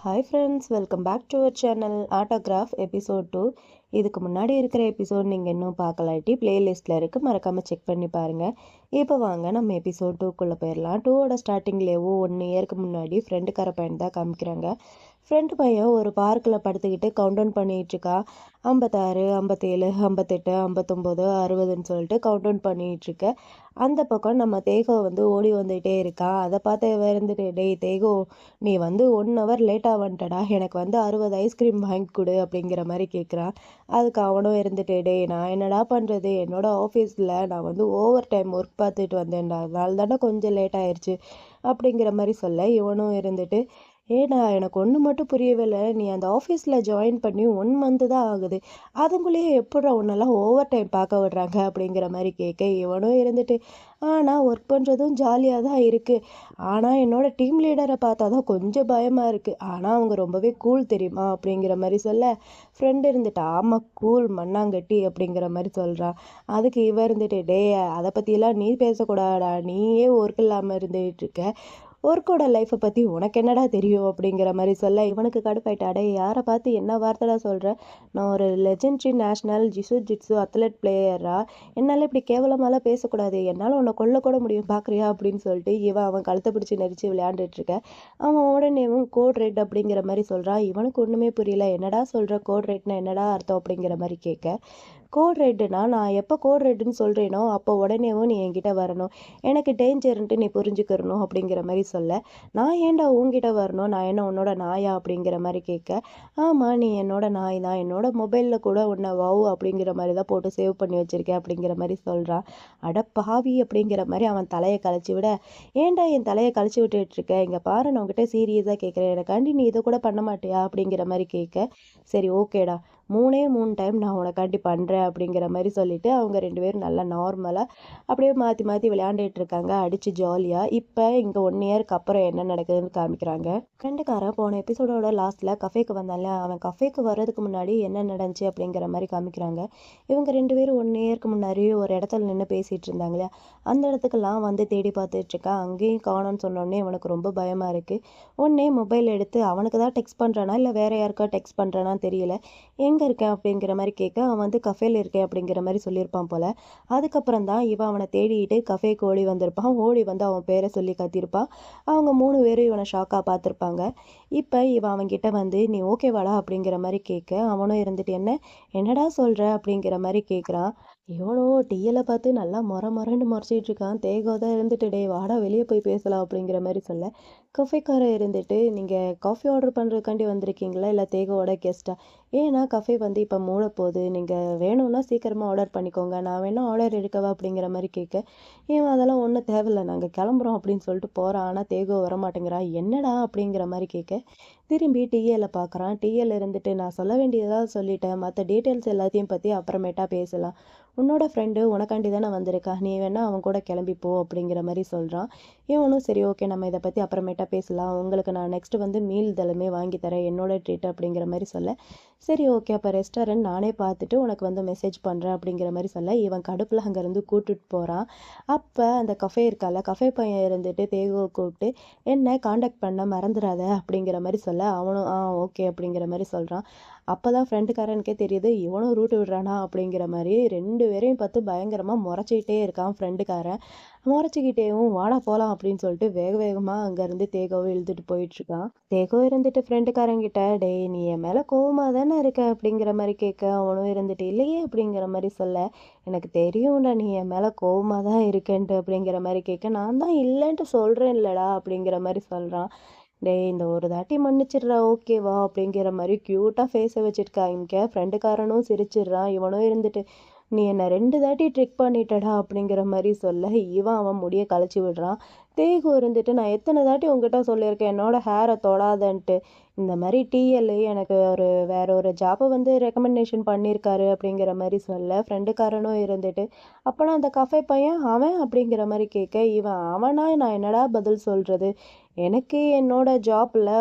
Hi friends, welcome back to our channel autograph episode 2. இதுக்கு முன்னாடி இருக்கிற எபிசோட் நீங்கள் இன்னும் பார்க்கலாட்டி பிளேலிஸ்ட்டில் இருக்குது, மறக்காமல் செக் பண்ணி பாருங்கள். இப்போ வாங்க நம்ம எபிசோட் 2க்குள்ளே போயிடலாம். 2ஓட ஸ்டார்டிங்லேயோ 1 இயருக்கு முன்னாடி ஃப்ரெண்டுக்கார பையன் தான் காமிக்கிறாங்க. ஃப்ரெண்டு பையன் ஒரு பார்க்கில் படுத்துக்கிட்டு கவுண்ட் டவுன் பண்ணிகிட்ருக்கா. 56, 57, 58, 59, 60ன்னு சொல்லிட்டு கவுண்ட் டவுன் பண்ணிகிட்ருக்க. அந்த பக்கம் நம்ம தேகோ ஓடி வந்துகிட்டே இருக்கா. அதை பார்த்து இருந்துட்டு, டேய் தேகோ, நீ 1 ஹவர் லேட்டாக வந்துட்டடா, எனக்கு 60 ஐஸ்கிரீம் வாங்கி கொடு அப்படிங்கிற மாதிரி கேட்குறான். அதுக்கு அவனும் இருந்துட்டு, டேய் நான் என்னடா பண்ணுறது, என்னோடய ஆஃபீஸில் நான் ஓவர் டைம் ஒர்க் பார்த்துட்டு வந்தேன்டா, அதனால தானே கொஞ்சம் லேட் ஆயிடுச்சு அப்படிங்கிற மாதிரி சொல்ல, இவனும் இருந்துட்டு, ஏடா எனக்கு ஒன்று மட்டும் புரியவே இல்லை, நீ அந்த ஆஃபீஸில் ஜாயின் பண்ணி 1 மந்த்து தான் ஆகுது, அதுக்குள்ளேயே எப்படா உன்னெல்லாம் ஓவர் டைம் பார்க்க விடுறாங்க அப்படிங்கிற மாதிரி கேட்க, இவனும் இருந்துட்டு, ஆனால் ஒர்க் பண்ணுறதும் ஜாலியாக தான் இருக்குது, ஆனால் என்னோடய டீம் லீடரை பார்த்தா தான் கொஞ்சம் பயமாக இருக்குது, ஆனால் அவங்க ரொம்பவே கூல் தெரியுமா அப்படிங்கிற மாதிரி சொல்ல, ஃப்ரெண்டு இருந்துட்டு, ஆமாம் கூல் மண்ணாங்கட்டி அப்படிங்கிற மாதிரி சொல்கிறான். அதுக்கு இவன் இருந்துட்டு, டே அதை பற்றியெல்லாம் நீ பேசக்கூடாதா, நீயே ஒர்க் இல்லாமல் இருந்துகிட்டு இருக்க, ஒர்க்கோட லைஃப்பை பற்றி உனக்கு என்னடா தெரியும் அப்படிங்கிற மாதிரி சொல்ல, இவனுக்கு கடுப்பாயிட்டா, அடே யாரை பார்த்து என்ன வார்த்தைடா சொல்கிறேன், நான் ஒரு லெஜெண்டரி நேஷ்னல் ஜிட்ஸு அத்லெட் பிளேயரா, என்னால் இப்படி கேவலமாலாம் பேசக்கூடாது, என்னால் உன்னை கொல்ல கூட முடியும் பார்க்குறியா அப்படின்னு சொல்லிட்டு அவன் கழுத்தை பிடிச்சி நெரிச்சு விளையாண்டுட்ருக்க. அவன் உடனேவும் கோட் ரெட் அப்படிங்கிற மாதிரி சொல்கிறான். இவனுக்கு ஒன்றுமே புரியல, என்னடா சொல்கிற, கோட் ரெட்னா என்னடா அர்த்தம் அப்படிங்கிற மாதிரி கேட்க, கோட் ரெட்டுனா நான் எப்போ கோட் ரெட்டுன்னு சொல்கிறேனோ அப்போ உடனேவும் நீ என்கிட்ட வரணும், எனக்கு டேஞ்சர்ன்ட்டு நீ புரிஞ்சுக்கிறணும் அப்படிங்கிற மாதிரி சொல்ல, நான் ஏன்டா உன்கிட்ட வரணும், நான் என்ன உன்னோட நாயா அப்படிங்கிற மாதிரி கேட்க, ஆமாம் நீ என்னோட நாய் தான், என்னோட மொபைலில் கூட உன்னை வவ் அப்படிங்கிற மாதிரி தான் போட்டு சேவ் பண்ணி வச்சுருக்கேன் அப்படிங்கிற மாதிரி சொல்கிறான். அட பாவி அப்படிங்கிற மாதிரி அவன் தலையை கழிச்சு விட, ஏன்டா என் தலையை கழிச்சு விட்டுட்ருக்க, இங்கே பாரு நான் உங்ககிட்ட சீரியஸாக கேட்குறேன், எனக்காண்டி நீ இதை கூட பண்ண மாட்டியா அப்படிங்கிற மாதிரி கேட்க, சரி ஓகேடா 3 டைம் நான் உனக்காண்டி பண்ணுறேன் அப்படிங்கிற மாதிரி சொல்லிவிட்டு அவங்க 2 பேரும் நல்லா நார்மலாக அப்படியே மாற்றி மாற்றி விளையாண்டுட்டு இருக்காங்க, அடித்து ஜாலியாக. இப்போ இங்கே 1 இயருக்கு அப்புறம் என்ன நடக்குதுன்னு காமிக்கிறாங்க. ஃப்ரெண்டுக்காரன் போன எபிசோடோட லாஸ்ட்டில் கஃபேக்கு வந்தான்ல, அவன் கஃபேக்கு வர்றதுக்கு முன்னாடி என்ன நடந்துச்சு அப்படிங்கிற மாதிரி காமிக்கிறாங்க. இவங்க 2 பேரும் 1 இயருக்கு முன்னாடி ஒரு இடத்துல நின்று பேசிகிட்டு இருந்தாங்களே, அந்த இடத்துக்கெல்லாம் தேடி பார்த்துட்ருக்கா. அங்கேயும் காணோன்னு சொன்னோடனே அவனுக்கு ரொம்ப பயமாக இருக்குது. உடனே மொபைல் எடுத்து அவனுக்கு தான் டெக்ஸ்ட் பண்ணுறானா இல்லை வேறு யாருக்கா டெக்ஸ்ட் பண்ணுறானான்னு தெரியல, எங்கே இருக்கேன் அப்படிங்கிற மாதிரி கேட்க, அவன் கஃபேல இருக்கேன் அப்படிங்கிற மாதிரி சொல்லியிருப்பான் போல். அதுக்கப்புறம் தான் இவன் அவனை தேடிட்டு கஃபேக்கு ஓடி வந்திருப்பான். ஓடி அவன் பேரை சொல்லி கத்திருப்பான். அவங்க 3 பேரும் இவனை ஷாக்காக பார்த்துருப்பாங்க. இப்போ இவன் அவன்கிட்ட நீ ஓகேவாடா அப்படிங்கிற மாதிரி கேட்க, அவனும் இருந்துட்டு என்னடா சொல்கிற அப்படிங்கிற மாதிரி கேட்குறான். இவனோ டீயலை பார்த்து நல்லா மொரன்னு முறைச்சிட்டு இருக்கான். தேகோ தான் இருந்துட்டு, டே வாடா வெளியே போய் பேசலாம் அப்படிங்கிற மாதிரி சொல்ல, கஃபேக்காரன் இருந்துட்டு, நீங்கள் காஃபி ஆர்டர் பண்ணுறதுக்காண்டி வந்திருக்கீங்களா இல்லை தேகோவோட கெஸ்ட்டா, ஏன்னா கஃபே இப்போ மூட போகுது, நீங்கள் வேணும்னா சீக்கிரமாக ஆர்டர் பண்ணிக்கோங்க, நான் வேணால் ஆர்டர் எடுக்கவா அப்படிங்கிற மாதிரி கேட்க, ஏன் அதெல்லாம் ஒன்றும் தேவையில்லை, நாங்கள் கிளம்புறோம் அப்படின்னு சொல்லிட்டு போகிறான். ஆனால் தேகோ வரமாட்டேங்கிறான். என்னடா அப்படிங்கிற மாதிரி கேட்க, திரும்பி டிஎல்ல பார்க்குறான். டிஎல் இருந்துட்டு, நான் சொல்ல வேண்டியதாக சொல்லிட்டேன், மற்ற டீட்டெயில்ஸ் எல்லாத்தையும் பற்றி அப்புறமேட்டா பேசலாம், உன்னோட ஃப்ரெண்டு உனக்காண்டி தானே வந்திருக்கா, நீ வேணா அவன் கூட கிளம்பிப்போ அப்படிங்கிற மாதிரி சொல்கிறான். இவனும் சரி ஓகே நம்ம இதை பற்றி அப்புறமேட்டா பேசலாம், உங்களுக்கு நான் நெக்ஸ்ட்டு மீல் இதெல்லாமே வாங்கி தரேன், என்னோட ட்ரீட் அப்படிங்கிற மாதிரி சொல்ல, சரி ஓகே அப்போ ரெஸ்டாரண்ட் நானே பார்த்துட்டு உனக்கு மெசேஜ் பண்ணுறேன் அப்படிங்கிற மாதிரி சொல்ல, இவன் கடுப்பில் அங்கேருந்து கூட்டிட்டு போகிறான். அப்போ அந்த கஃபே இருக்கால, கஃபே பையன் இருந்துட்டு தேகோ கூப்பிட்டு என்ன காண்டாக்ட் பண்ண மறந்துடாத அப்படிங்கிற மாதிரி சொல்ல, அவனும் ஓகே அப்படிங்கிற மாதிரி சொல்கிறான். அப்போ தான் ஃப்ரெண்டுக்காரனுக்கே தெரியுது இவனும் ரூட்டு விடுறானா அப்படிங்கிற மாதிரி. 2 பேரையும் பார்த்து பயங்கரமாக முறைச்சிக்கிட்டே இருக்கான் ஃப்ரெண்டுக்காரன். முறைச்சிக்கிட்டேவும் வாடா போகலாம் அப்படின்னு சொல்லிட்டு வேக வேகமாக அங்கேருந்து தேகோவை இழுத்துட்டு போயிட்டுருக்கான். தேகோ இருந்துட்டு ஃப்ரெண்டுக்காரங்கிட்ட, டேய் நீ என் மேலே கோவமாக தானே இருக்க அப்படிங்கிற மாதிரி கேட்க, அவனும் இருந்துட்டு இல்லையே அப்படிங்கிற மாதிரி சொல்ல, எனக்கு தெரியும்டா நீ என் மேலே கோவமாக தான் இருக்கேன்ட்டு அப்படிங்கிற மாதிரி கேட்க, நான் தான் இல்லைன்ட்டு சொல்கிறேன் இல்லைடா அப்படிங்கிற மாதிரி சொல்கிறான். டேய் இந்த ஒரு தாட்டி மன்னிச்சிடுறா ஓகேவா அப்படிங்கிற மாதிரி க்யூட்டாக ஃபேஸை வச்சுட்டு இங்கே ஃப்ரெண்டுக்காரனும் சிரிச்சிடுறான். இவனும் இருந்துட்டு, நீ என்னை 2 தாட்டி ட்ரிக் பண்ணிட்டடா அப்படிங்கிற மாதிரி சொல்ல, அவன் முடியை கழிச்சு விடுறான். தேகு இருந்துட்டு, நான் எத்தனை தாட்டி உங்ககிட்ட சொல்லியிருக்கேன் என்னோட ஹேரை தொடாதன்ட்டு, இந்த மாதிரி டிஎல் எனக்கு வேற ஒரு ஜாப்பை ரெக்கமெண்டேஷன் பண்ணியிருக்காரு அப்படிங்கிற மாதிரி சொல்ல, ஃப்ரெண்டுக்காரனும் இருந்துட்டு, அப்போனா அந்த கஃபே பையன் அவன் அப்படிங்கிற மாதிரி கேட்க, அவனா நான் என்னடா பதில் சொல்கிறது, எனக்கு என்னோட ஜாப்பில்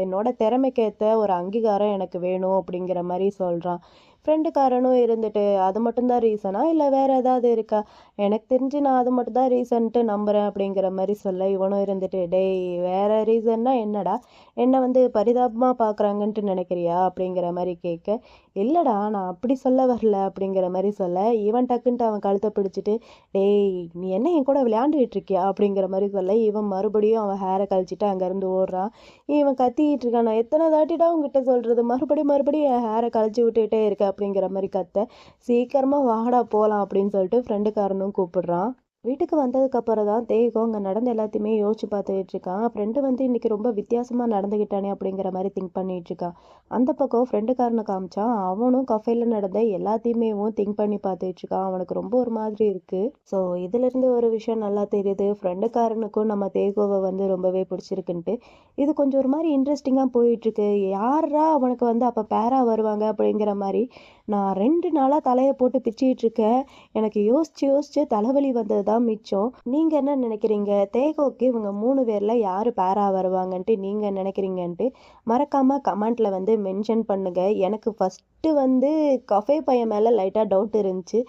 என்னோட திறமைக்கேற்ற ஒரு அங்கீகாரம் எனக்கு வேணும் அப்படிங்கிற மாதிரி சொல்கிறான். ஃப்ரெண்டுக்காரனும் இருந்துட்டு அது மட்டும்தான் ரீசனா இல்லை வேற ஏதாவது இருக்கா? எனக்கு தெரிஞ்சு நான் அது மட்டும் தான் ரீசன்ட்டு நம்புறேன் அப்படிங்கிற மாதிரி சொல்ல, இவனும் இருந்துட்டு டேய் வேற ரீசன்னா என்னடா? என்ன வந்து பரிதாபமாக பார்க்குறாங்கன்ட்டு நினைக்கிறியா அப்படிங்கிற மாதிரி கேட்க, இல்லடா நான் அப்படி சொல்ல வரல அப்படிங்கிற மாதிரி சொல்ல, இவன் டக்குன்ட்டு அவன் கழுத்தை பிடிச்சிட்டு டேய் நீ என்ன என் கூட விளையாண்டுட்டு இருக்கியா அப்படிங்கிற மாதிரி சொல்ல, இவன் மறுபடியும் அவன் ஹேரை கழிச்சிட்டு அங்கேருந்து ஓடுறான். இவன் கத்திக்கிட்டு இருக்கான், நான் எத்தனை தாட்டிடா உங்ககிட்ட சொல்கிறது, மறுபடியும் மறுபடியும் என் ஹேரை கழிச்சு விட்டுட்டே இருக்க அப்படிங்கிற மாதிரி கத்த, சீக்கிரமாக வாடா போகலாம் அப்படின்னு சொல்லிட்டு ஃப்ரெண்டுக்காரனும் கூப்பிடுறான். வீட்டுக்கு வந்ததுக்கப்புறம் தான் தேகம் அங்கே நடந்த எல்லாத்தையுமே யோசிச்சு பார்த்துக்கிட்டு இருக்கான். ஃப்ரெண்டு வந்து இன்னைக்கு ரொம்ப வித்தியாசமாக நடந்துக்கிட்டானே அப்படிங்கிற மாதிரி திங்க் பண்ணிட்டு இருக்கான். அந்த பக்கம் ஃப்ரெண்டுக்காரனை காமிச்சான், அவனும் கஃபேல நடந்த எல்லாத்தையுமே திங்க் பண்ணி பார்த்துக்கிட்டு இருக்கான். அவனுக்கு ரொம்ப ஒரு மாதிரி இருக்கு. ஸோ இதுலேருந்து ஒரு விஷயம் நல்லா தெரியுது, ஃப்ரெண்டுக்காரனுக்கும் நம்ம தேகோவை வந்து ரொம்பவே பிடிச்சிருக்குன்ட்டு. இது கொஞ்சம் ஒரு மாதிரி இன்ட்ரெஸ்டிங்காக போயிட்டுருக்கு. யாரா அவனுக்கு வந்து அப்போ பேரா வருவாங்க அப்படிங்கிற மாதிரி நான் 2 நாளாக தலையை போட்டு பிச்சிக்கிட்டு இருக்கேன். எனக்கு யோசிச்சு யோசிச்சு தலைவலி வந்தது தான் மிச்சம். நீங்க என்ன நினைக்கிறீங்க? தேகோக்கு இவங்க 3 பேர்ல யாரு பேரா வருவாங்கன்ட்டு நீங்க நினைக்கிறீங்கன்ட்டு மறக்காம கமெண்ட்ல வந்து மென்ஷன் பண்ணுங்க. எனக்கு ஃபர்ஸ்ட்டு வந்து கஃபே பையன் மேல லைட்டா டவுட் இருந்துச்சு.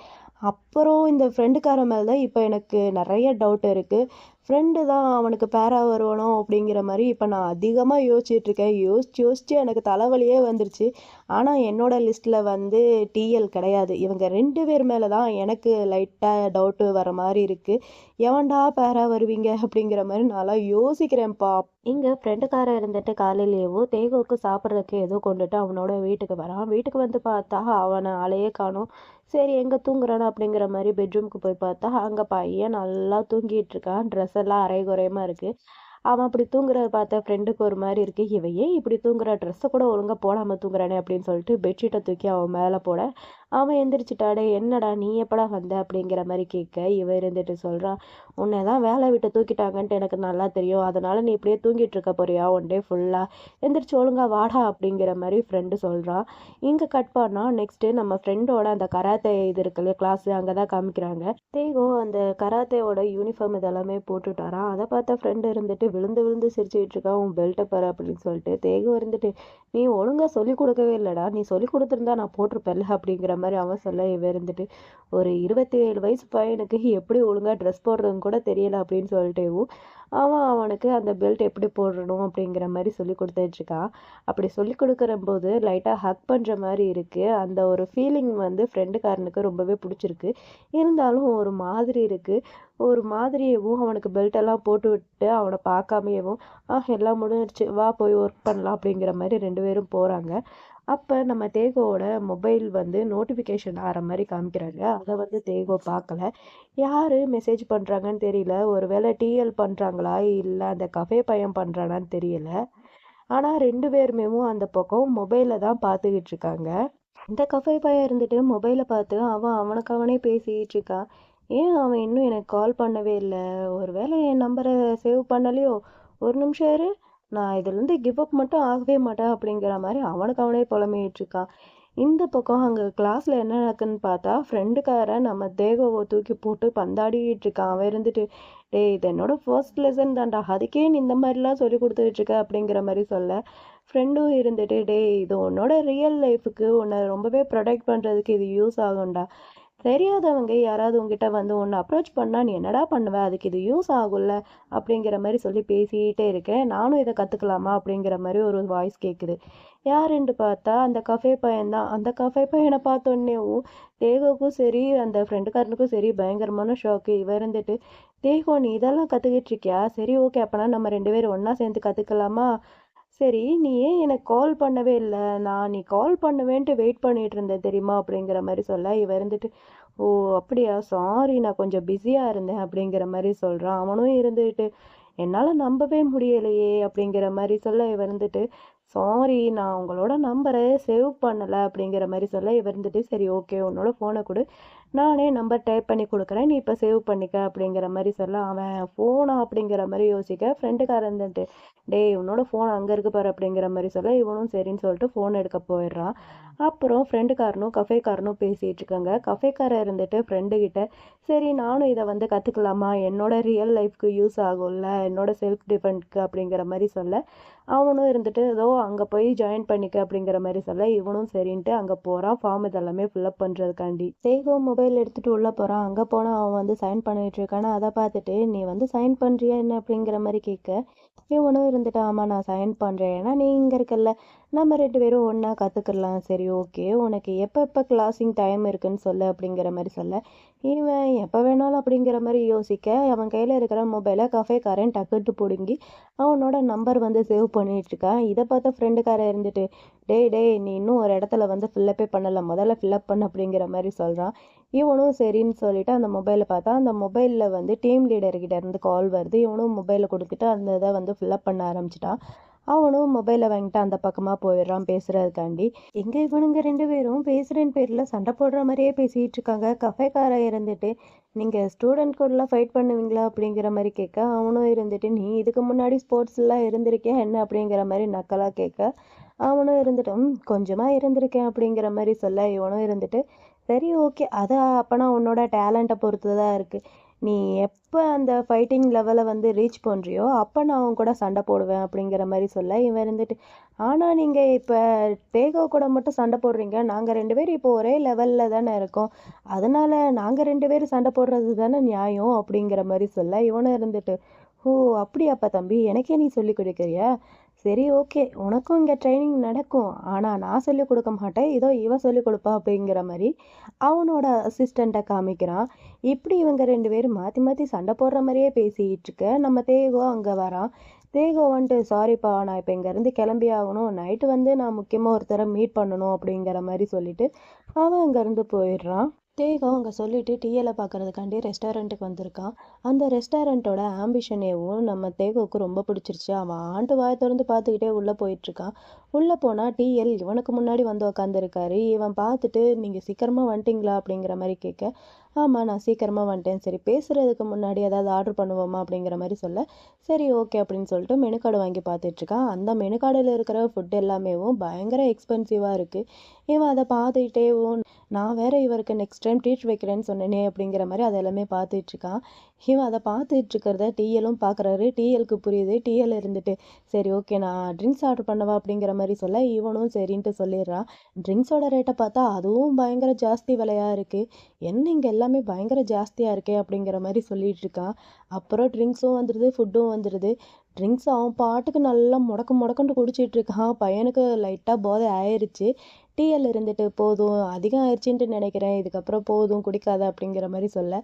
அப்புறம் இந்த ஃப்ரெண்டுக்காரன் மேல தான் இப்போ எனக்கு நிறைய டவுட் இருக்கு. ஃப்ரெண்டு தான் அவனுக்கு பேரா வருவானோ அப்படிங்கிற மாதிரி இப்போ நான் அதிகமாக யோசிச்சுட்டு இருக்கேன். யோசிச்சு யோசிச்சு எனக்கு தலைவலியே வந்துருச்சு. ஆனால் என்னோட லிஸ்ட்டில் வந்து டிஎல் கிடையாது. இவங்க 2 பேர் மேலே தான் எனக்கு லைட்டாக டவுட்டு வர மாதிரி இருக்குது. எவன்டா பேரா வருவீங்க அப்படிங்கிற மாதிரி நான்லாம் யோசிக்கிறேன்ப்பா. இங்கே ஃப்ரெண்டுக்காரன் இருந்துட்டு காலையிலேயோ தேகோவுக்கு சாப்பிட்றதுக்கு ஏதோ கொண்டுட்டு அவனோட வீட்டுக்கு வரான். வீட்டுக்கு வந்து பார்த்தா அவனை ஆளையே காணோம். சரி எங்கே தூங்குறானோ அப்படிங்கிற மாதிரி பெட்ரூமுக்கு போய் பார்த்தா அங்கே பையன் நல்லா தூங்கிட்டு இருக்கான். ட்ரெஸ் எல்லாம் அரைகுறையமாக இருக்குது. அவன் அப்படி தூங்குறத பார்த்த ஃப்ரெண்டுக்கு ஒரு மாதிரி இருக்கு. இவன் ஏன் இப்படி தூங்குற, ட்ரெஸ்ஸை கூட ஒழுங்கா போடாமல் தூங்குறானே அப்படின்னு சொல்லிட்டு பெட்ஷீட்டை தூக்கி அவன் மேலே போட, அவன் எந்திரிச்சிட்டாடே என்னடா நீ எப்படா வந்த அப்படிங்கிற மாதிரி கேட்க, இவன் இருந்துட்டு சொல்கிறான், உன்னை தான் வேலை விட்டு தூக்கிட்டாங்கன்ட்டு எனக்கு நல்லா தெரியும், அதனால நீ இப்படியே தூங்கிட்டு இருக்க போறியா ஒன் டே ஃபுல்லாக, எந்திரிச்சு ஒழுங்கா வாடா அப்படிங்கிற மாதிரி ஃப்ரெண்டு சொல்கிறான். இங்கே கட் பண்ணால் நெக்ஸ்ட்டு நம்ம ஃப்ரெண்டோட அந்த கராத்தே இது இருக்கு இல்லையா கிளாஸு, அங்கே தான் காமிக்கிறாங்க. தேகோ அந்த கராத்தேவோட யூனிஃபார்ம் இதெல்லாமே போட்டுட்டாரான். அதை பார்த்த ஃப்ரெண்டு இருந்துட்டு விழுந்து விழுந்து சிரிச்சுக்கிட்டு இருக்கா, உன் பெல்ட்டை பாரு அப்படின்னு சொல்லிட்டு. தேகோ இருந்துட்டு நீ ஒழுங்காக சொல்லிக் கொடுக்கவே இல்லைடா, நீ சொல்லிக் கொடுத்துருந்தா நான் போட்டிருப்பேன்ல அப்படிங்கிற மாதிரி அவன் சொல்ல, இவ இருந்துட்டு ஒரு 27 வயசு பையனுக்கு எப்படி ஒழுங்காக ட்ரெஸ் போடுறதுன்னு கூட தெரியல அப்படின்னு சொல்லிட்டேவும் அவனுக்கு அந்த பெல்ட் எப்படி போடணும் அப்படிங்கிற மாதிரி சொல்லி கொடுத்துட்ருக்கான். அப்படி சொல்லி கொடுக்குற போது லைட்டாக ஹக் பண்ணுற மாதிரி இருக்குது. அந்த ஒரு ஃபீலிங் வந்து ஃப்ரெண்டுக்காரனுக்கு ரொம்பவே பிடிச்சிருக்கு. இருந்தாலும் ஒரு மாதிரி இருக்குது. ஒரு மாதிரியேவும் அவனுக்கு பெல்ட்டெல்லாம் போட்டு விட்டு அவனை பார்க்காமையேவும் எல்லாம் முடிஞ்சிடுச்சு வா போய் ஒர்க் பண்ணலாம் அப்படிங்கிற மாதிரி 2 பேரும் போகிறாங்க. அப்போ நம்ம தேகோவோட மொபைல் வந்து நோட்டிஃபிகேஷன் ஆகிற மாதிரி காமிக்கிறாங்க. அதை வந்து தேகோ பார்க்கல. யார் மெசேஜ் பண்ணுறாங்கன்னு தெரியல. ஒரு வேளை டிஎல் பண்ணுறாங்களா இல்லை அந்த கஃபே பையன் பண்ணுறானான்னு தெரியல. ஆனால் 2 பேருமேவும் அந்த பக்கம் மொபைலில் தான் பார்த்துக்கிட்டு இருக்காங்க. இந்த கஃபே பையன் இருந்துட்டு மொபைலை பார்த்து அவனுக்கு அவனே பேசிக்கிட்டு இருக்கான். ஏன் அவன் இன்னும் எனக்கு கால் பண்ணவே இல்லை, ஒரு வேளை என் நம்பரை சேவ் பண்ணலையோ, ஒரு நிமிஷம் இரு, நான் இதுலேருந்து கிவ் அப் மட்டும் ஆகவே மாட்டேன் அப்படிங்கிற மாதிரி அவனுக்கு அவனே புலம்பிக்கிட்டு இருக்கான். இந்த பக்கம் அங்கே கிளாஸில் என்ன நடக்குன்னு பார்த்தா ஃப்ரெண்டுக்காரன் நம்ம தேகோவை தூக்கி போட்டு பந்தாடிக்கிட்டு இருக்கான். அவன் இருந்துட்டு டேய் இது என்னோட ஃபர்ஸ்ட் லெசன் தான்டா, அதுக்கே நீ இந்த மாதிரிலாம் சொல்லி கொடுத்துட்டு இருக்க அப்படிங்கிற மாதிரி சொல்ல, ஃப்ரெண்டும் இருந்துட்டு டேய் இது உன்னோட ரியல் லைஃபுக்கு உன்னை ரொம்பவே ப்ரொடெக்ட் பண்ணுறதுக்கு இது யூஸ் ஆகும்டா, தெரியாதவங்க யாராவது உங்ககிட்ட வந்து ஒன்று அப்ரோச் பண்ணால் நீ என்னடா பண்ணுவ, அதுக்கு இது யூஸ் ஆகும்ல அப்படிங்கிற மாதிரி சொல்லி பேசிகிட்டே இருக்கேன். நானும் இதை கற்றுக்கலாமா அப்படிங்கிற மாதிரி ஒரு வாய்ஸ் கேட்குது. யாருன்னு பார்த்தா அந்த கஃபே பையன்தான். அந்த கஃபே பையனை பார்த்தோன்னேவும் தேகோவுக்கும் சரி அந்த ஃப்ரெண்டுக்காரனுக்கும் சரி பயங்கரமான ஷாக்கு. இவ இருந்துட்டு தேகோ நீ இதெல்லாம் கற்றுக்கிட்டு இருக்கியா, சரி ஓகே அப்போனா நம்ம 2 பேரும் ஒன்றா சேர்ந்து கற்றுக்கலாமா, சரி நீ ஏன் எனக்கு கால் பண்ணவே இல்லை, நான் நீ கால் பண்ணுவேன்ட்டு வெயிட் பண்ணிட்டு இருந்தேன் தெரியுமா அப்படிங்கிற மாதிரி சொல்ல, இவ இருந்துட்டு ஓ அப்படியா சாரி நான் கொஞ்சம் பிஸியாக இருந்தேன் அப்படிங்கிற மாதிரி சொல்கிறான். அவனும் இருந்துட்டு என்னால் நம்பவே முடியலையே அப்படிங்கிற மாதிரி சொல்ல, இவ இருந்துட்டு சாரி நான் உங்களோட நம்பரை சேவ் பண்ணலை அப்படிங்கிற மாதிரி சொல்ல, இவ இருந்துட்டு சரி ஓகே உன்னோட ஃபோனை கொடு, நானே நம்பர் டைப் பண்ணி கொடுக்குறேன், நீ இப்போ சேவ் பண்ணிக்க அப்படிங்கிற மாதிரி சொல்ல, அவன் ஃபோனா அப்படிங்கிற மாதிரி யோசிக்க ஃப்ரெண்டுக்காரன் இருந்துட்டு டேய் உன்னோட ஃபோன் அங்கே இருக்கு பாரு அப்படிங்கிற மாதிரி சொல்ல, இவனும் சரின்னு சொல்லிட்டு ஃபோன் எடுக்க போயிடுறான். அப்புறம் ஃப்ரெண்டுக்காரனும் கஃபேக்காரனும் பேசிகிட்டு இருக்காங்க. கஃபேக்காரன் இருந்துட்டு ஃப்ரெண்டுக்கிட்ட சரி நானும் இதை வந்து கற்றுக்கலாமா, என்னோட ரியல் லைஃப்க்கு யூஸ் ஆகும்ல, என்னோட செல்ஃப் டிஃபென்ஸ்க்கு அப்படிங்கிற மாதிரி சொல்ல, அவனும் இருந்துட்டு ஏதோ அங்கே போய் ஜாயின் பண்ணிக்க அப்படிங்கிற மாதிரி சொல்ல இவனும் சரின்ட்டு அங்கே போகிறான் ஃபார்ம் இதெல்லாமே ஃபில்அப் பண்ணுறதுக்காண்டி. தேகோ மொபைல் எடுத்துகிட்டு உள்ளே போகிறான். அங்கே போனால் அவன் வந்து சைன் பண்ணிட்டு இருக்கானா, அதை பார்த்துட்டு நீ வந்து சைன் பண்ணுறியா என்ன அப்படிங்கிற மாதிரி கேட்க இவனும் இருந்துட்டு ஆமாம் நான் சைன் பண்ணுறேன், ஏன்னா நீ இங்கே இருக்கல்ல, நம்ம 2 பேரும் ஒன்றா கற்றுக்கலாம், சரி ஓகே உனக்கு எப்போ கிளாஸிங் டைம் இருக்குன்னு சொல்லு அப்படிங்கிற மாதிரி சொல்ல இவன் எப்போ வேணாலும் அப்படிங்கிற மாதிரி யோசிக்க அவன் கையில் இருக்கிற மொபைலை கஃபேக்காரன் டக்குட்டு பிடுங்கி அவனோட நம்பர் வந்து சேவ் பண்ணிட்டு இருக்கான். இதை பார்த்த ஃப்ரெண்டுக்காரன் இருந்துட்டு டேய் டேய் நீ இன்னும் ஒரு இடத்துல வந்து ஃபில்லப்பே பண்ணலை, முதல்ல ஃபில்லப் பண்ண அப்படிங்கிற மாதிரி சொல்கிறான். இவனும் சரின்னு சொல்லிட்டு அந்த மொபைலை பார்த்தா அந்த மொபைலில் வந்து டீம் லீடர்கிட்ட இருந்து கால் வருது. இவனும் மொபைலை கொடுத்துட்டு அந்த இதை வந்து ஃபில்லப் பண்ண ஆரம்பிச்சிட்டான். அவனும் மொபைலை வாங்கிட்டு அந்த பக்கமாக போயிடுறான் பேசுறதுக்காண்டி. எங்கே இவனுங்க 2 பேரும் பேசுகிறேன் பேரில் சண்டை போடுற மாதிரியே பேசிகிட்டு இருக்காங்க. கஃபேக்கார இருந்துட்டு நீங்கள் ஸ்டூடெண்ட் கூடலாம் ஃபைட் பண்ணுவீங்களா அப்படிங்கிற மாதிரி கேட்க அவனும் இருந்துட்டு நீ இதுக்கு முன்னாடி ஸ்போர்ட்ஸ்லாம் இருந்திருக்கியா என்ன அப்படிங்கிற மாதிரி நக்கலாக கேட்க அவனும் இருந்துட்டு கொஞ்சமாக இருந்திருக்கேன் அப்படிங்கிற மாதிரி சொல்ல இவனும் இருந்துட்டு சரி ஓகே அது அப்போனா உன்னோட டேலண்ட்டை பொறுத்து தான் இருக்குது, நீ எப்போ அந்த ஃபைட்டிங் லெவலை வந்து ரீச் பண்ணுறியோ அப்போ நான் அவன் கூட சண்டை போடுவேன் அப்படிங்கிற மாதிரி சொல்ல இவன் இருந்துட்டு ஆனால் நீங்கள் இப்போ தேகோ கூட மட்டும் சண்டை போடுறீங்க, நாங்கள் 2 பேரும் இப்போ ஒரே லெவலில் தானே இருக்கோம், அதனால் நாங்கள் 2 பேரும் சண்டை போடுறது தானே நியாயம் அப்படிங்கிற மாதிரி சொல்ல இவனும் இருந்துட்டு ஓ அப்படியாப்பா தம்பி, எனக்கே நீ சொல்லி கொடுக்குறியா, சரி ஓகே உனக்கும் இங்கே ட்ரைனிங் நடக்கும், ஆனால் நான் சொல்லிக் கொடுக்க மாட்டேன், இதோ இவ சொல்லிக் கொடுப்பா அப்படிங்கிற மாதிரி அவனோட அசிஸ்டண்ட்டை காமிக்கிறான். இப்படி இவங்க 2 பேரும் மாற்றி மாற்றி சண்டை போடுற மாதிரியே பேசிக்கிட்டு இருக்க நம்ம தேகோ அங்கே வரான். தேகோ வந்துட்டு சாரிப்பா நான் இப்போ இங்கேருந்து கிளம்பி ஆகணும், நைட்டு வந்து நான் முக்கியமாக ஒருத்தரை மீட் பண்ணணும் அப்படிங்கிற மாதிரி சொல்லிட்டு அவன் அங்கேருந்து போயிடுறான். தேகோ அங்கே சொல்லிட்டு டீயலை பார்க்கறதுக்காண்டி ரெஸ்டாரண்ட்டுக்கு வந்திருக்கான். அந்த ரெஸ்டாரண்ட்டோட ஆம்பிஷனேவும் நம்ம தேகோவுக்கு ரொம்ப பிடிச்சிருச்சு. அவன் ஆண்டு வாயை திறந்து பார்த்துக்கிட்டே உள்ளே போயிட்டுருக்கான். உள்ளே போனால் டிஎல் இவனுக்கு முன்னாடி வந்து உக்காந்துருக்காரு. இவன் பார்த்துட்டு நீங்கள் சீக்கிரமாக வந்துட்டிங்களா அப்படிங்கிற மாதிரி கேட்க ஆமாம் நான் சீக்கிரமாக வந்துட்டேன், சரி பேசுகிறதுக்கு முன்னாடி ஏதாவது ஆர்டர் பண்ணுவோமா அப்படிங்கிற மாதிரி சொல்ல சரி ஓகே அப்படின்னு சொல்லிட்டு மெனு கார்டு வாங்கி பார்த்துட்ருக்கான். அந்த மெனு கார்டில் இருக்கிற ஃபுட் எல்லாமேவும் பயங்கர எக்ஸ்பென்சிவாக இருக்குது. இவன் அதை பார்த்துக்கிட்டேவும் நான் வேற இவருக்கு நெக்ஸ்ட் டைம் ட்ரீட் வைக்கிறேன்னு சொன்னேனே அப்படிங்கிற மாதிரி அதை எல்லாமே பார்த்துட்ருக்கான். இவன் அதை பார்த்துட்டு இருக்கிறத டிஎலும் பார்க்குறாரு. டிஎலுக்கு புரியுது. டிஎல் இருந்துட்டு சரி ஓகே நான் ட்ரிங்க்ஸ் ஆர்டர் பண்ணவா அப்படிங்கிற மாதிரி சொல்ல இவனும் சரின்ட்டு சொல்லிடுறான். ட்ரிங்க்ஸோட ரேட்டை பார்த்தா அதுவும் பயங்கர ஜாஸ்தி விலையாக இருக்குது, என்ன இங்கே எல்லாமே பயங்கர ஜாஸ்தியாக இருக்கே அப்படிங்கிற மாதிரி சொல்லிட்டு இருக்கான். அப்புறம் ட்ரிங்க்ஸும் வந்துடுது ஃபுட்டும் வந்துடுது. ட்ரிங்க்ஸ் அவன் பாட்டுக்கு நல்லா முடக்குன்னு குடிச்சிட்டு இருக்கான். பையனுக்கு லைட்டாக போதை ஆயிடுச்சு. டிஎல் இருந்துட்டு போதும் அதிகம் ஆயிடுச்சுன்ட்டு நினைக்கிறேன், இதுக்கப்புறம் போதும் குடிக்காத அப்படிங்கிற மாதிரி சொல்ல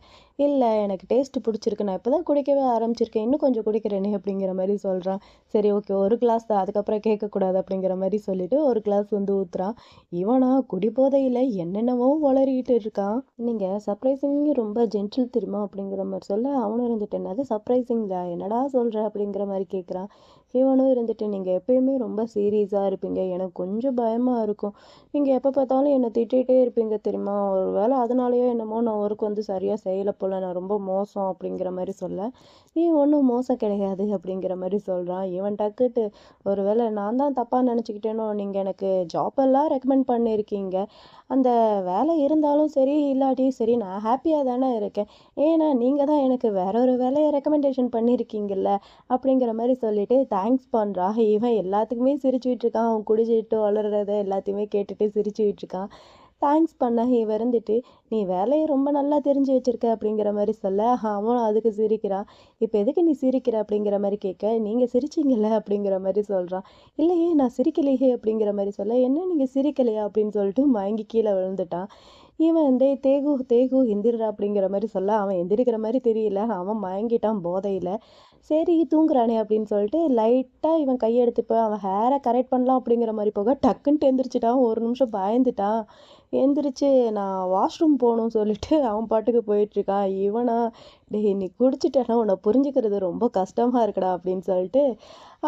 இல்லை எனக்கு டேஸ்ட்டு பிடிச்சிருக்கு, நான் இப்போ தான் குடிக்கவே ஆரம்பிச்சிருக்கேன், இன்னும் கொஞ்சம் குடிக்கிறேனே அப்படிங்கிற மாதிரி சொல்கிறான். சரி ஓகே ஒரு கிளாஸ் தான் அதுக்கப்புறம் கேட்கக்கூடாது அப்படிங்கிற மாதிரி சொல்லிட்டு ஒரு கிளாஸ் வந்து ஊற்றுறான். இவனா குடிபோதையில் என்னென்னவோ வளரிக்கிட்டு இருக்கான். நீங்கள் சர்ப்ரைசிங் ரொம்ப ஜென்டில் தெரியுமா அப்படிங்கிற மாதிரி சொல்ல அவனும் இருந்துட்டு என்னது சர்ப்ரைசிங் தான் என்னடா சொல்கிற அப்படிங்கிற மாதிரி கேட்குறான். இவனும் இருந்துட்டு நீங்கள் எப்பயுமே ரொம்ப சீரியஸாக இருப்பீங்க, எனக்கு கொஞ்சம் பயமாக இருக்கும், நீங்கள் எப்போ பார்த்தாலும் என்னை திட்டிகிட்டே இருப்பீங்க தெரியுமா, ஒரு வேளை அதனாலேயோ என்னமோ நான் ஒர்க் வந்து சரியாக செய்யலை போல், நான் ரொம்ப மோசம் அப்படிங்கிற மாதிரி சொல்ல நீ ஒன்றும் மோசம் கிடையாது அப்படிங்கிற மாதிரி சொல்கிறான். இவன் டக்குட்டு ஒரு வேளை நான் தான் தப்பாக நினச்சிக்கிட்டேனோ, நீங்கள் எனக்கு ஜாப் எல்லாம் ரெக்கமெண்ட் பண்ணியிருக்கீங்க, அந்த வேலை இருந்தாலும் சரி இல்லாட்டியும் சரி நான் ஹாப்பியாக தானே இருக்கேன், ஏன்னா நீங்கள் தான் எனக்கு வேற ஒரு வேலையை ரெக்கமெண்டேஷன் பண்ணியிருக்கீங்கல்ல அப்படிங்கிற மாதிரி சொல்லிட்டு தேங்க்ஸ் பண்ணுறா. இவன் எல்லாத்துக்குமே சிரிச்சுட்டு இருக்கான். அவன் குடிச்சிட்டு வளர்றத எல்லாத்தையுமே கேட்டுட்டு சிரிச்சுக்கிட்டு இருக்கான். தேங்க்ஸ் பண்ண இவன் இருந்துட்டு நீ வேலையை ரொம்ப நல்லா தெரிஞ்சு வச்சிருக்க அப்படிங்கிற மாதிரி சொல்ல அவன் அதுக்கு சிரிக்கிறான். இப்போ எதுக்கு நீ சிரிக்கிற அப்படிங்கிற மாதிரி கேட்க நீங்கள் சிரிச்சிங்கல்ல அப்படிங்கிற மாதிரி சொல்கிறான். இல்லையே நான் சிரிக்கலையே அப்படிங்கிற மாதிரி சொல்ல என்ன நீங்கள் சிரிக்கலையா அப்படின்னு சொல்லிட்டு மயங்கி கீழே விழுந்துட்டான். இவன் வந்து தேகு தேகு எந்திரா அப்படிங்கிற மாதிரி சொல்ல அவன் எந்திரிக்கிற மாதிரி தெரியல, அவன் மயங்கிட்டான் போதையில். சரி தூங்குறானே அப்படின்னு சொல்லிட்டு லைட்டாக இவன் கையெடுத்துப்போ அவன் ஹேரை கரெக்ட் பண்ணலாம் அப்படிங்கிற மாதிரி போக டக்குன்ட்டு எந்திரிச்சிட்டான். ஒரு நிமிஷம் பயந்துட்டான். எந்திரிச்சு நான் வாஷ்ரூம் போகணும்னு சொல்லிட்டு அவன் பாட்டுக்கு போயிட்டுருக்கான். இவனா டேய் நீ குடிச்சிட்டேன்னா உன்னை புரிஞ்சுக்கிறது ரொம்ப கஷ்டமாக இருக்குடா அப்படின்னு சொல்லிட்டு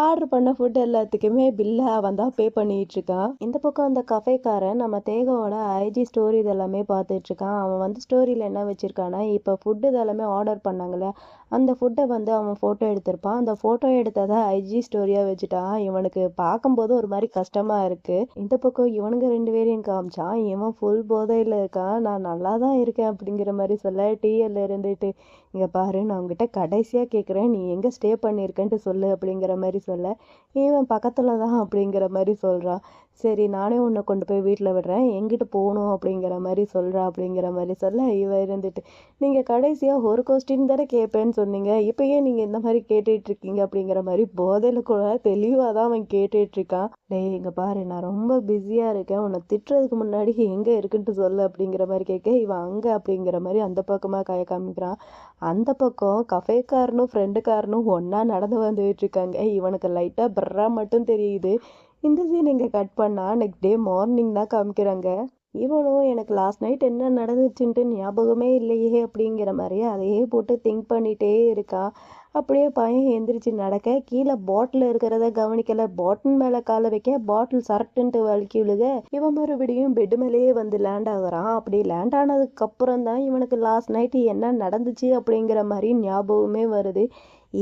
ஆர்டர் பண்ண ஃபுட் எல்லாத்துக்குமே பில்லை அவன் தான் பே பண்ணிகிட்டு இருக்கான். இந்த பக்கம் அந்த கஃபேக்காரன் நம்ம தேகாவோட ஐஜி ஸ்டோரி இதெல்லாமே பார்த்துட்ருக்கான். அவன் வந்து ஸ்டோரியில் என்ன வச்சுருக்கான்னா இப்போ ஃபுட்டு இதெல்லாமே ஆர்டர் பண்ணாங்கல்ல அந்த ஃபுட்டை வந்து அவன் ஃபோட்டோ எடுத்திருப்பான். அந்த ஃபோட்டோ எடுத்ததை ஐஜி ஸ்டோரியாக வச்சுட்டான். இவனுக்கு பார்க்கும்போது ஒரு மாதிரி கஷ்டமாக இருக்குது. இந்த பக்கம் இவனுங்க 2 பேரையும் காமிச்சான். இவன் ஃபுல் போதையில் இருக்கான். நான் நல்லா தான் இருக்கேன் அப்படிங்கிற மாதிரி சொல்ல டிஎல்ல இருந்துட்டு இங்கே பாரு நான் உங்ககிட்ட கடைசியாக கேட்குறேன், நீ எங்கே ஸ்டே பண்ணியிருக்கன்ட்டு சொல்லு அப்படிங்கிற மாதிரி சொல்ல, இவன் பக்கத்தில் தான் அப்படிங்கிற மாதிரி சொல்கிறான். சரி நானே உன்னை கொண்டு போய் வீட்டில் விடுறேன், எங்கிட்டு போகணும் அப்படிங்கிற மாதிரி சொல்கிறா அப்படிங்கிற மாதிரி சொல்ல, இவ இருந்துட்டு நீங்கள் கடைசியாக ஒரு கொஸ்டின் தானே கேட்பேன்னு சொன்னீங்க, இப்போ ஏன் நீங்கள் இந்த மாதிரி கேட்டுட்ருக்கீங்க அப்படிங்கிற மாதிரி போதையில் கூட தெளிவாக தான் அவன் கேட்டுட்ருக்கான். டேய் இங்கே பாரு நான் ரொம்ப பிஸியாக இருக்கேன், உன்னை திட்டுறதுக்கு முன்னாடி எங்கே இருக்குன்ட்டு சொல்லு அப்படிங்கிற மாதிரி கேட்க, இவன் அங்கே அப்படிங்கிற மாதிரி அந்த பக்கமாக கை காமிக்கிறான். அந்த பக்கம் கஃபேக்காரனும் ஃப்ரெண்டுக்காரனும் ஒன்றா நடந்து வந்துட்டு இருக்காங்க. இவனுக்கு லைட்டாக பிரா மட்டும் தெரியுது. இந்த சீன் இங்கே கட் பண்ணால் நெக்ஸ்ட் டே மார்னிங் தான் காமிக்கிறாங்க. இவனும் எனக்கு லாஸ்ட் நைட் என்ன நடந்துச்சுன்ட்டு ஞாபகமே இல்லையே அப்படிங்கிற மாதிரி அதையே போட்டு திங்க் பண்ணிகிட்டே இருக்கான். அப்படியே பையன் எந்திரிச்சு நடக்க கீழே பாட்டில் இருக்கிறத கவனிக்கல, பாட்டில் மேலே காலை வைக்க பாட்டில் சரட்டுன்ட்டு வழுக்கி விழுக, இவன் மறுபடியும் பெட்டு மேலேயே வந்து லேண்ட் ஆகுறான். அப்படி லேண்ட் ஆனதுக்கு அப்புறம் தான் இவனுக்கு லாஸ்ட் நைட்டு என்ன நடந்துச்சு அப்படிங்கிற மாதிரி ஞாபகமே வருது.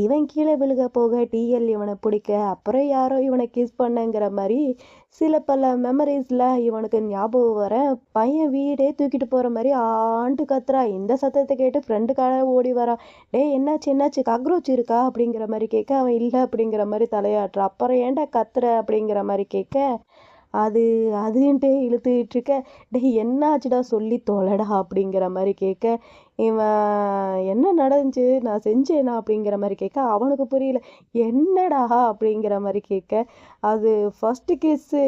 இவன் கீழே விழுக போக டிஎல் இவனை பிடிக்க, அப்புறம் யாரோ இவனை கிஸ் பண்ணங்கிற மாதிரி சில பல மெமரிஸ்லாம் இவனுக்கு ஞாபகம் வர, பையன் வீடே தூக்கிட்டு போகிற மாதிரி ஆண்டு கத்துறா. இந்த சத்தத்தை கேட்டு ஃப்ரெண்டுக்காக ஓடி வரா. டேய் என்னாச்சு என்னாச்சு காக்ரோச் இருக்கா அப்படிங்கிற மாதிரி கேட்க, அவன் இல்லை அப்படிங்கிற மாதிரி தலையாட்டுறான். அப்புறம் ஏன்டா கத்துற அப்படிங்கிற மாதிரி கேட்க, அது அதுன்ட்டே இழுத்துக்கிட்டு இருக்க, டேய் என்னாச்சுடா சொல்லி தொலைடா அப்படிங்கிற மாதிரி கேட்க, இவன் என்ன நடந்துச்சு நான் செஞ்சேனா அப்படிங்கிற மாதிரி கேட்க, அவனுக்கு புரியல. என்னடா அப்படிங்கிற மாதிரி கேட்க, அது ஃபஸ்ட்டு கிஸ்ஸு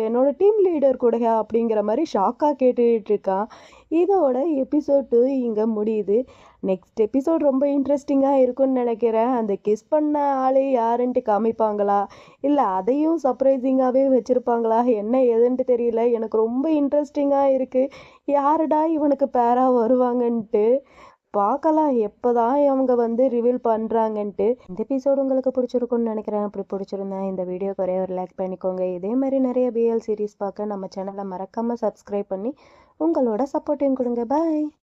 என்னோட டீம் லீடர் கூடயா அப்படிங்கிற மாதிரி ஷாக்காக கேட்டுட்டு இருக்கான். இதோட எபிசோட் 2 இங்கே முடியுது. நெக்ஸ்ட் எபிசோட் ரொம்ப இன்ட்ரெஸ்டிங்காக இருக்கும்னு நினைக்கிறேன். அந்த கிஸ் பண்ண ஆளே யாருன்ட்டு காமிப்பாங்களா, இல்லை அதையும் சர்ப்ரைசிங்காகவே வச்சுருப்பாங்களா, என்ன ஏதுன்ட்டு தெரியல. எனக்கு ரொம்ப இன்ட்ரெஸ்டிங்காக இருக்குது. யாருடா இவனுக்கு பேராக வருவாங்கன்ட்டு பார்க்கலாம், எப்போ தான் அவங்க வந்து ரிவீல் பண்ணுறாங்கன்ட்டு. இந்த எபிசோடு உங்களுக்கு பிடிச்சிருக்குன்னு நினைக்கிறேன். அப்படி பிடிச்சிருந்தா இந்த வீடியோக்கு ஒரே ஒரு லைக் பண்ணிக்கோங்க. இதே மாதிரி நிறைய பிஎல் சீரிஸ் பார்க்க நம்ம சேனலை மறக்காமல் சப்ஸ்கிரைப் பண்ணி உங்களோட சப்போர்ட்டையும் கொடுங்க. பாய்.